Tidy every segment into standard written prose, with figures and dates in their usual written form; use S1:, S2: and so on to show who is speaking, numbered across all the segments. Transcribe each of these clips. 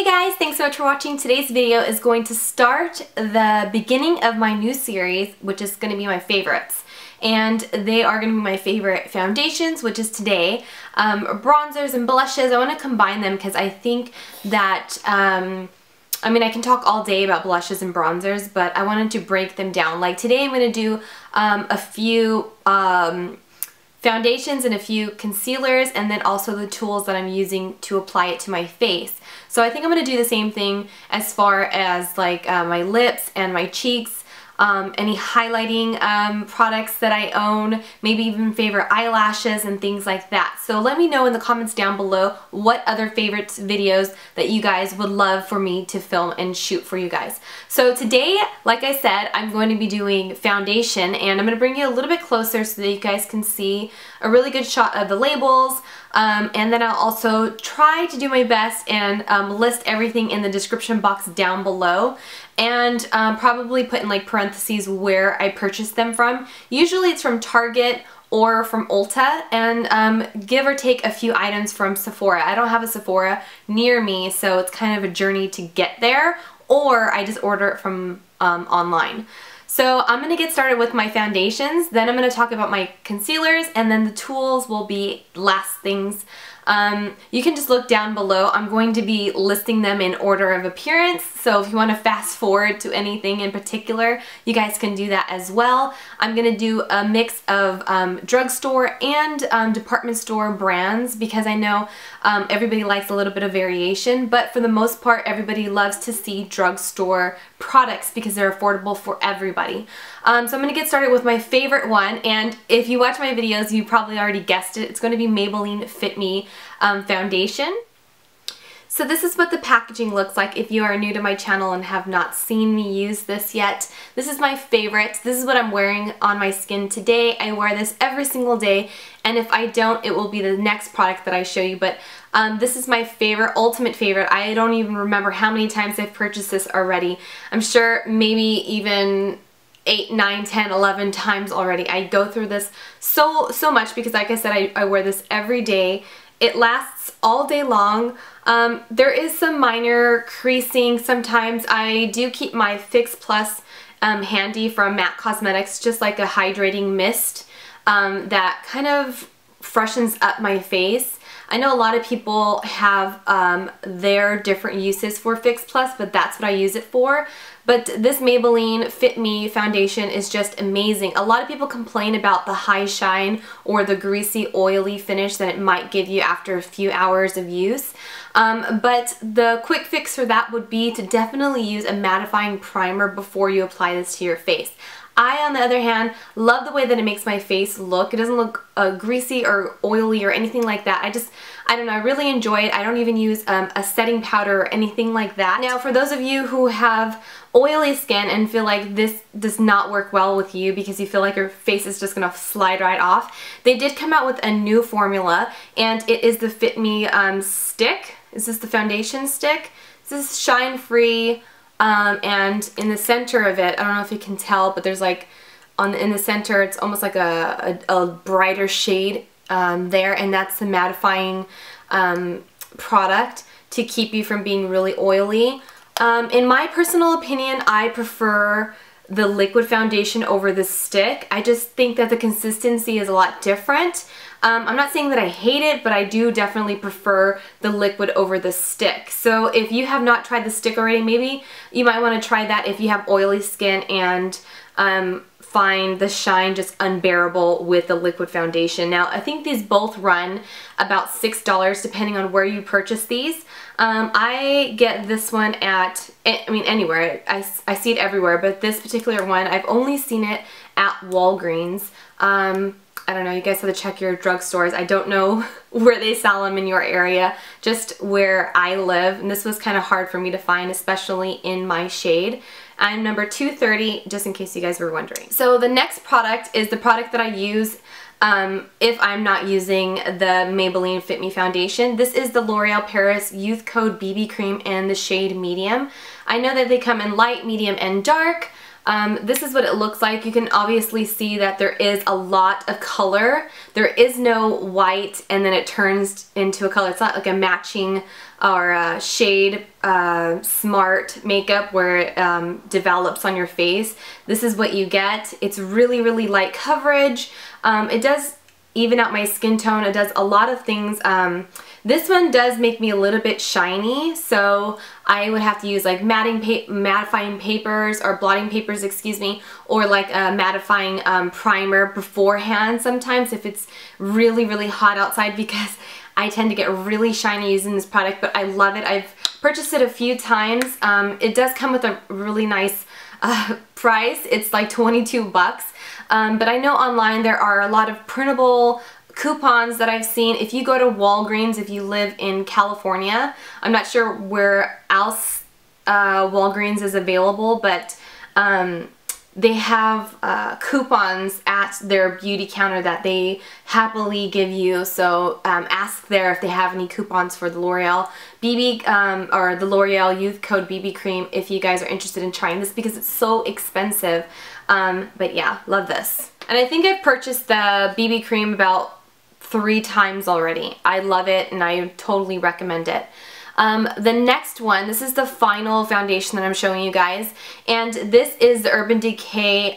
S1: Hey guys, thanks so much for watching. Today's video is going to start the beginning of my new series, which is going to be my favorites. And they are going to be my favorite foundations, which is today. Bronzers and blushes, I want to combine them because I think that, I can talk all day about blushes and bronzers, but I wanted to break them down. Like today I'm going to do a few foundations and a few concealers, and then also the tools that I'm using to apply it to my face. So I think I'm going to do the same thing as far as like my lips and my cheeks, any highlighting products that I own, maybe even favorite eyelashes and things like that. So let me know in the comments down below what other favorite videos that you guys would love for me to film and shoot for you guys. So today, like I said, I'm going to be doing foundation, and I'm going to bring you a little bit closer so that you guys can see a really good shot of the labels. And then I'll also try to do my best and list everything in the description box down below, and probably put in like parentheses where I purchased them from. Usually it's from Target or from Ulta, and give or take a few items from Sephora. I don't have a Sephora near me, so it's kind of a journey to get there, or I just order it from online. So I'm going to get started with my foundations, then I'm going to talk about my concealers, and then the tools will be last things. You can just look down below. I'm going to be listing them in order of appearance, so if you want to fast forward to anything in particular, you guys can do that as well. I'm going to do a mix of drugstore and department store brands, because I know everybody likes a little bit of variation, but for the most part everybody loves to see drugstore products because they're affordable for everybody. So I'm going to get started with my favorite one, and if you watch my videos you probably already guessed it. It's going to be Maybelline Fit Me foundation. So this is what the packaging looks like if you are new to my channel and have not seen me use this yet. This is my favorite. This is what I'm wearing on my skin today. I wear this every single day, and if I don't, it will be the next product that I show you, but this is my favorite, ultimate favorite. I don't even remember how many times I've purchased this already. I'm sure maybe even 8, 9, 10, 11 times already. I go through this so much because, like I said, I wear this every day. It lasts all day long. There is some minor creasing sometimes. I do keep my Fix Plus handy from MAC Cosmetics, just like a hydrating mist that kind of freshens up my face. I know a lot of people have their different uses for Fix Plus, but that's what I use it for. But this Maybelline Fit Me foundation is just amazing. A lot of people complain about the high shine or the greasy, oily finish that it might give you after a few hours of use. But the quick fix for that would be to definitely use a mattifying primer before you apply this to your face. I, on the other hand, love the way that it makes my face look. It doesn't look greasy or oily or anything like that. I don't know, I really enjoy it. I don't even use a setting powder or anything like that. Now, for those of you who have oily skin and feel like this does not work well with you because you feel like your face is just gonna slide right off, they did come out with a new formula, and it is the Fit Me stick. Is this the foundation stick? This is shine-free. And in the center of it, I don't know if you can tell, but there's like in the center, it's almost like a brighter shade there, and that's the mattifying product to keep you from being really oily. In my personal opinion, I prefer the liquid foundation over the stick. I just think that the consistency is a lot different. I'm not saying that I hate it, but I do definitely prefer the liquid over the stick. So if you have not tried the stick already, maybe you might want to try that if you have oily skin and find the shine just unbearable with the liquid foundation. Now, I think these both run about $6 depending on where you purchase these. I get this one at, anywhere. I see it everywhere, but this particular one, I've only seen it at Walgreens. I don't know, you guys have to check your drugstores. I don't know where they sell them in your area, just where I live, and this was kind of hard for me to find, especially in my shade. I'm number 230, just in case you guys were wondering. So the next product is the product that I use if I'm not using the Maybelline Fit Me foundation. This is the L'Oreal Paris Youth Code BB Cream in the shade medium. I know that they come in light, medium, and dark. This is what it looks like. You can obviously see that there is a lot of color. There is no white and then it turns into a color. It's not like a matching or shade smart makeup where it develops on your face. This is what you get. It's really, really light coverage. It does even out my skin tone. It does a lot of things. This one does make me a little bit shiny, so I would have to use like mattifying papers or blotting papers, excuse me, or like a mattifying primer beforehand sometimes if it's really, really hot outside, because I tend to get really shiny using this product, but I love it. I've purchased it a few times. It does come with a really nice price. It's like 22 bucks. But I know online there are a lot of printable coupons that I've seen. If you go to Walgreens, if you live in California, I'm not sure where else Walgreens is available, but they have coupons at their beauty counter that they happily give you. So ask there if they have any coupons for the L'Oreal BB or the L'Oreal Youth Code BB Cream if you guys are interested in trying this, because it's so expensive. But yeah, love this. And I think I've purchased the BB cream about 3 times already. I love it and I totally recommend it. The next one, this is the final foundation that I'm showing you guys, and this is the Urban Decay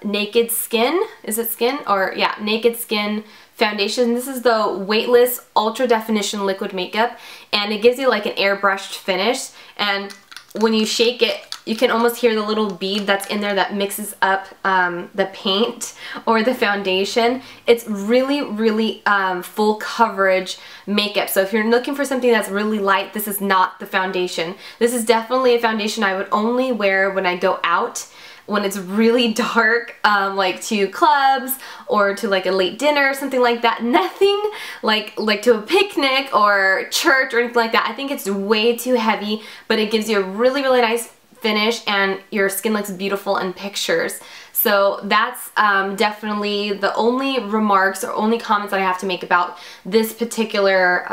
S1: Naked Skin. Is it skin? Or yeah, Naked Skin foundation. This is the weightless ultra definition liquid makeup, and it gives you like an airbrushed finish, and when you shake it, you can almost hear the little bead that's in there that mixes up the paint or the foundation. It's really, really full coverage makeup. So if you're looking for something that's really light, this is not the foundation. This is definitely a foundation I would only wear when I go out, when it's really dark, like to clubs or to like a late dinner or something like that. Nothing like to a picnic or church or anything like that. I think it's way too heavy, but it gives you a really, really nice finish and your skin looks beautiful in pictures. So that's definitely the only remarks or only comments that I have to make about this particular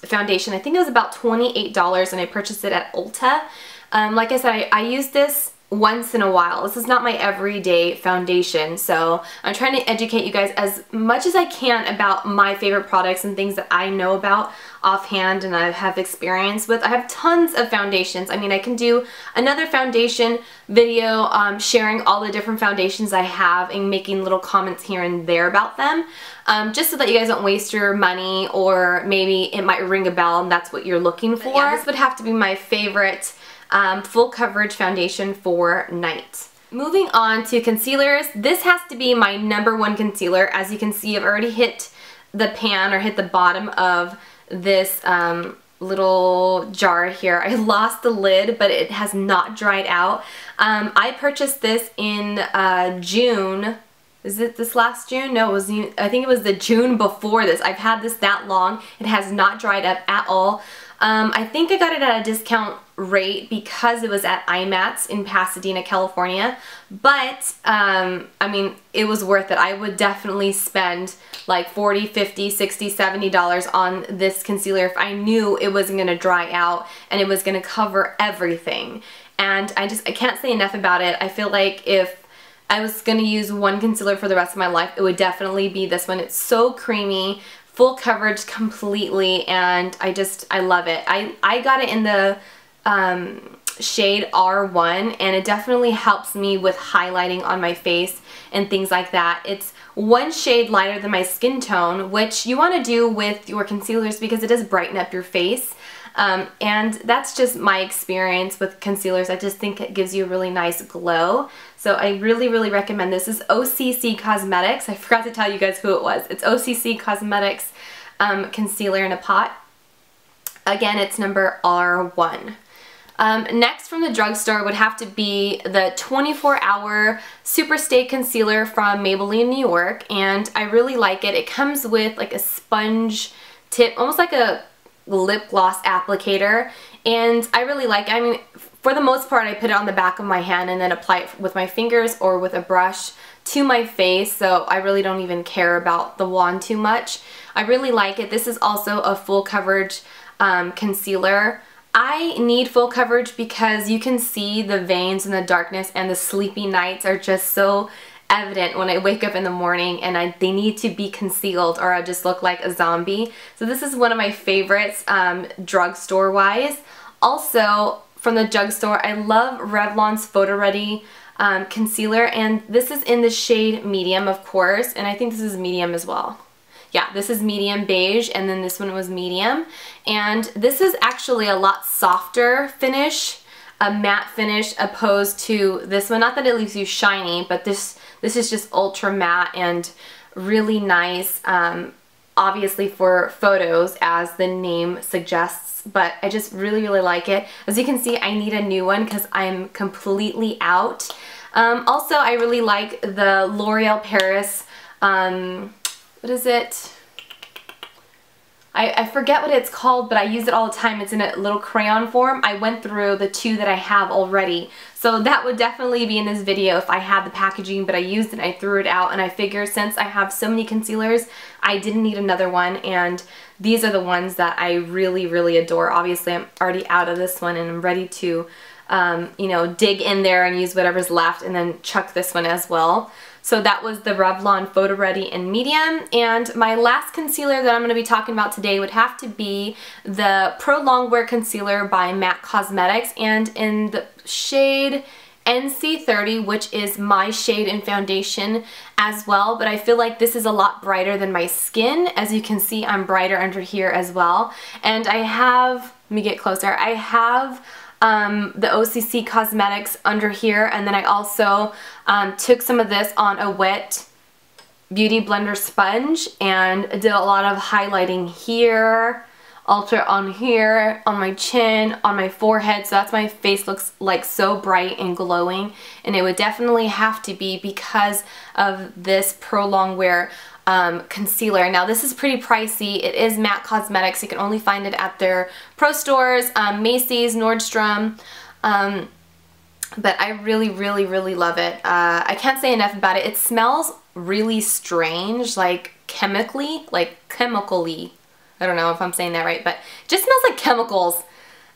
S1: foundation. I think it was about $28 and I purchased it at Ulta. Like I said, I use this once in a while. This is not my everyday foundation, so I'm trying to educate you guys as much as I can about my favorite products and things that I know about offhand and I have experience with. I have tons of foundations. I mean, I can do another foundation video sharing all the different foundations I have and making little comments here and there about them, just so that you guys don't waste your money, or maybe it might ring a bell and that's what you're looking for. Yeah, this would have to be my favorite full coverage foundation for night. Moving on to concealers, this has to be my #1 concealer. As you can see, I've already hit the pan or hit the bottom of this little jar here. I lost the lid, but it has not dried out. I purchased this in June. Is it this last June? No, it was, I think it was the June before this. I've had this that long. It has not dried up at all. I think I got it at a discount rate because it was at IMATS in Pasadena, California. But, I mean, it was worth it. I would definitely spend like $40, $50, $60, $70 on this concealer if I knew it wasn't going to dry out and it was going to cover everything. And I can't say enough about it. I feel like if I was going to use one concealer for the rest of my life, it would definitely be this one. It's so creamy, full coverage completely, and I love it. I got it in the shade R1, and it definitely helps me with highlighting on my face and things like that. It's one shade lighter than my skin tone, which you want to do with your concealers because it does brighten up your face. And that's just my experience with concealers. I just think it gives you a really nice glow. So I really, really recommend this. This is OCC Cosmetics. I forgot to tell you guys who it was. It's OCC Cosmetics concealer in a pot. Again, it's number R1. Next from the drugstore would have to be the 24-hour Super Stay Concealer from Maybelline, New York, and I really like it. It comes with like a sponge tip, almost like a lip gloss applicator, and I really like it. I mean, for the most part, I put it on the back of my hand and then apply it with my fingers or with a brush to my face, so I really don't even care about the wand too much. I really like it. This is also a full coverage concealer. I need full coverage because you can see the veins and the darkness, and the sleepy nights are just so evident when I wake up in the morning, and they need to be concealed or I just look like a zombie. So this is one of my favorites drugstore wise. Also from the drugstore, I love Revlon's Photo Ready concealer, and this is in the shade medium, of course, and I think this is medium as well. Yeah, this is medium beige, and then this one was medium. And this is actually a lot softer finish, a matte finish, opposed to this one. Not that it leaves you shiny, but this is just ultra matte and really nice, obviously for photos, as the name suggests. But I just really, really like it. As you can see, I need a new one because I'm completely out. Also, I really like the L'Oreal Paris, what is it? I forget what it's called, but I use it all the time. It's in a little crayon form. I went through the two that I have already. So that would definitely be in this video if I had the packaging, but I used it and I threw it out, and I figured since I have so many concealers, I didn't need another one, and these are the ones that I really, really adore. Obviously, I'm already out of this one and I'm ready to, you know, dig in there and use whatever's left and then chuck this one as well. So that was the Revlon Photo Ready in medium. And my last concealer that I'm going to be talking about today would have to be the Pro Longwear Concealer by MAC Cosmetics, and in the shade NC30, which is my shade in foundation as well, but I feel like this is a lot brighter than my skin. As you can see, I'm brighter under here as well. And I have, let me get closer, I have the OCC Cosmetics under here, and then I also took some of this on a wet beauty blender sponge and did a lot of highlighting here, also on here, on my chin, on my forehead, so that's my face looks like so bright and glowing, and it would definitely have to be because of this Pro Longwear concealer. Now this is pretty pricey. It is MAC Cosmetics. You can only find it at their pro stores, Macy's, Nordstrom, but I really, really, really love it. I can't say enough about it. It smells really strange, like chemically. I don't know if I'm saying that right, but it just smells like chemicals.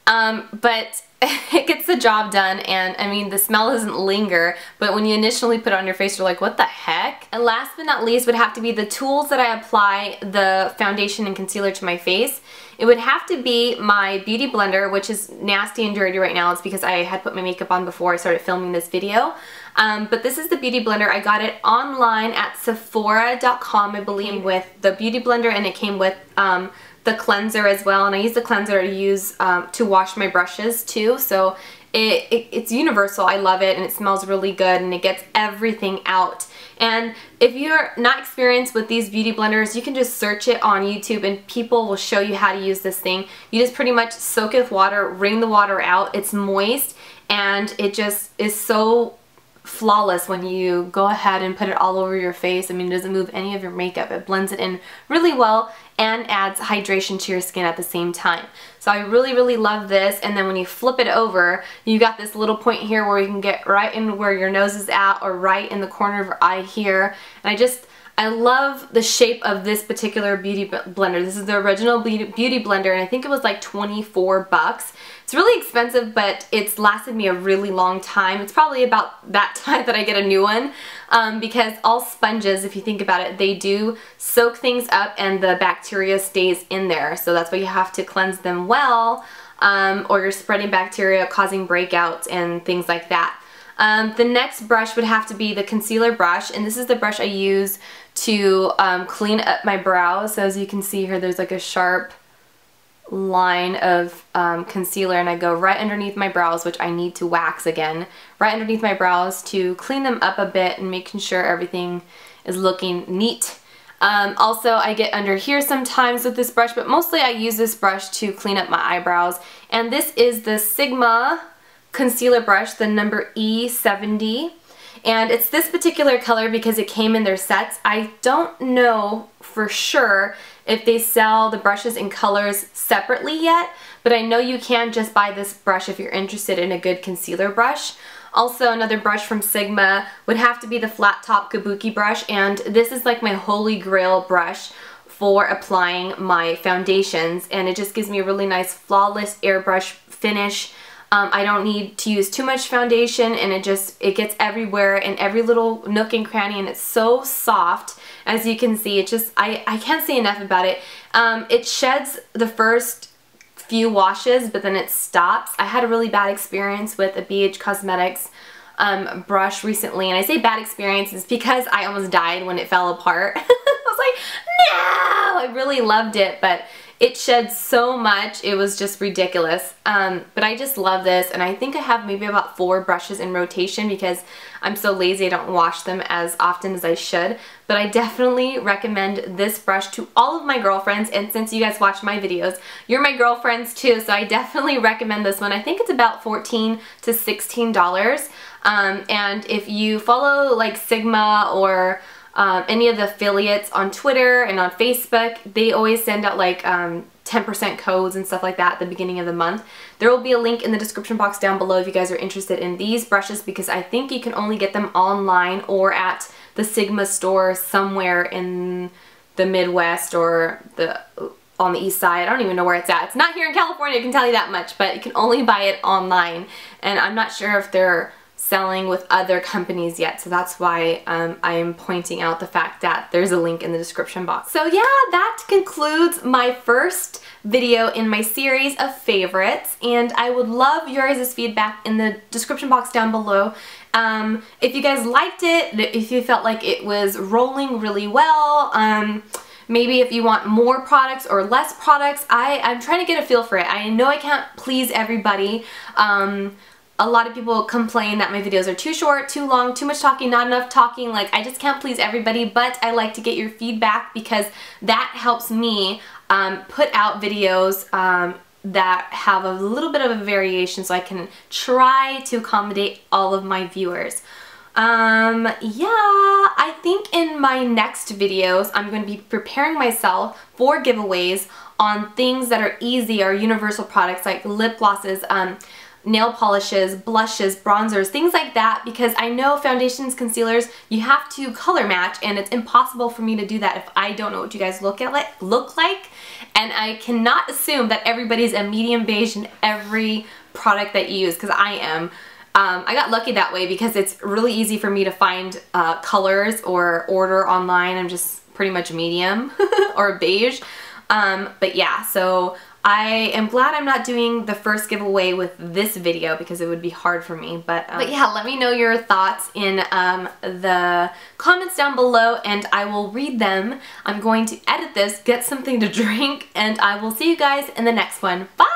S1: But it gets the job done, and I mean the smell doesn't linger, but when you initially put it on your face you're like, what the heck? And last but not least would have to be the tools that I apply the foundation and concealer to my face. It would have to be my beauty blender, which is nasty and dirty right now. It's because I had put my makeup on before I started filming this video. But this is the beauty blender. I got it online at Sephora.com, I believe, with the beauty blender, and it came with the cleanser as well, and I use the cleanser to use to wash my brushes too, so it's universal. I love it, and it smells really good, and it gets everything out. And if you're not experienced with these beauty blenders, you can just search it on YouTube and people will show you how to use this thing. You just pretty much soak it with water, wring the water out, it's moist, and it just is so flawless when you go ahead and put it all over your face. I mean, it doesn't move any of your makeup. It blends it in really well and adds hydration to your skin at the same time. So I really, really love this. And then when you flip it over, you got this little point here where you can get right in where your nose is at, or right in the corner of your eye here. And I love the shape of this particular beauty blender. This is the original beauty blender, and I think it was like 24 bucks. It's really expensive, but it's lasted me a really long time. It's probably about that time that I get a new one, because all sponges, if you think about it, they do soak things up and the bacteria stays in there. So that's why you have to cleanse them well, or you're spreading bacteria, causing breakouts and things like that. The next brush would have to be the concealer brush, and this is the brush I use to clean up my brows. So as you can see here, there's like a sharp line of concealer, and I go right underneath my brows, which I need to wax again, right underneath my brows to clean them up a bit and making sure everything is looking neat. Also, I get under here sometimes with this brush, but mostly I use this brush to clean up my eyebrows, and this is the Sigma concealer brush, the number E70, and it's this particular color because it came in their sets. I don't know for sure if they sell the brushes in colors separately yet, but I know you can just buy this brush if you're interested in a good concealer brush. Also, another brush from Sigma would have to be the flat top Kabuki brush, and this is like my holy grail brush for applying my foundations, and it just gives me a really nice flawless airbrush finish. I don't need to use too much foundation, and it gets everywhere in every little nook and cranny, and it's so soft. As you can see, it just, I can't say enough about it. It sheds the first few washes, but then it stops. I had a really bad experience with a BH Cosmetics brush recently, and I say bad experience is because I almost died when it fell apart. I was like, no! I really loved it, but it shed so much, it was just ridiculous. But I just love this, and I think I have maybe about 4 brushes in rotation because I'm so lazy I don't wash them as often as I should. But I definitely recommend this brush to all of my girlfriends, and since you guys watch my videos, you're my girlfriends too, so I definitely recommend this one. I think it's about $14 to $16. And if you follow like Sigma or any of the affiliates on Twitter and on Facebook, they always send out like 10% codes and stuff like that at the beginning of the month. There will be a link in the description box down below if you guys are interested in these brushes, because I think you can only get them online or at the Sigma store somewhere in the Midwest or on the east side. I don't even know where it's at. It's not here in California, I can tell you that much, but you can only buy it online, and I'm not sure if they're selling with other companies yet, so that's why I am pointing out the fact that there's a link in the description box. So yeah, that concludes my first video in my series of favorites, and I would love your guys' feedback in the description box down below. If you guys liked it, if you felt like it was rolling really well, maybe if you want more products or less products. I'm trying to get a feel for it. I know I can't please everybody. A lot of people complain that my videos are too short, too long, too much talking, not enough talking. Like, I just can't please everybody, but I like to get your feedback because that helps me put out videos that have a little bit of a variation, so I can try to accommodate all of my viewers. Yeah, I think in my next videos I'm going to be preparing myself for giveaways on things that are easy or universal products like lip glosses, nail polishes, blushes, bronzers, things like that, because I know foundations, concealers, you have to color match, and it's impossible for me to do that if I don't know what you guys look like, and I cannot assume that everybody's a medium beige in every product that you use, because I am. I got lucky that way because it's really easy for me to find colors or order online. I'm just pretty much medium or beige. But yeah, so I am glad I'm not doing the first giveaway with this video because it would be hard for me. But yeah, let me know your thoughts in the comments down below, and I will read them. I'm going to edit this, get something to drink, and I will see you guys in the next one. Bye!